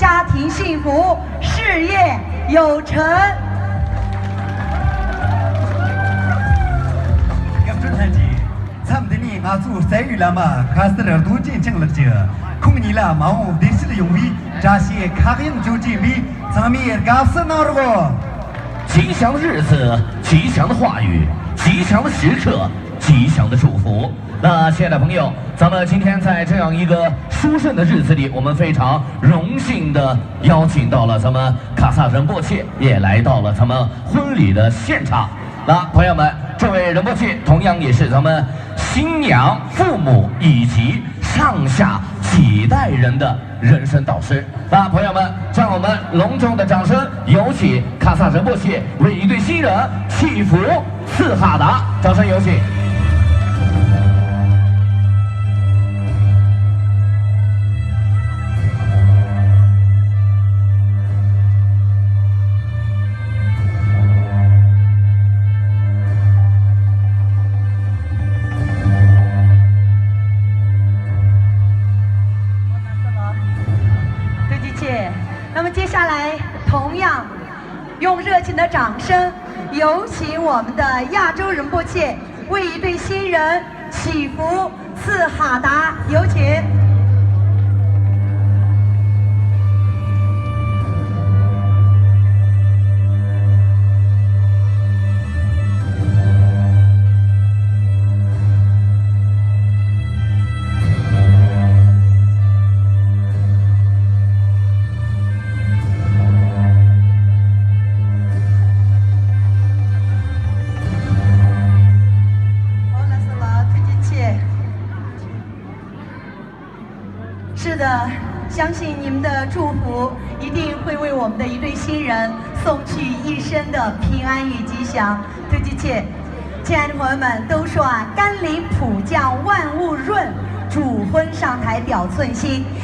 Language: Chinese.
家庭幸福，事业有成。感谢大家，咱们的你阿祖参与了嘛，开始了都进行了这，空你了嘛，我电视的用意，这些卡印就这边，咱们也搞死那个。吉祥的日子，吉祥的话语，吉祥的时刻，吉祥的祝福。那亲爱的朋友，咱们今天在这样一个殊胜的日子里，我们非常荣幸的邀请到了咱们卡萨仁波切，也来到了咱们婚礼的现场。那朋友们，这位仁波切同样也是咱们新娘父母以及上下几代人的人生导师。那朋友们，让我们隆重的掌声，有请卡萨仁波切为一对新人祈福赐哈达，掌声有请。那么接下来，同样用热情的掌声，有请我们的亚洲仁波切为一对新人祈福赐哈达，有请。是的，相信你们的祝福一定会为我们的一对新人送去一生的平安与吉祥。对不起，亲爱的朋友们，都说啊，甘霖普降万物润，主婚上台表寸心。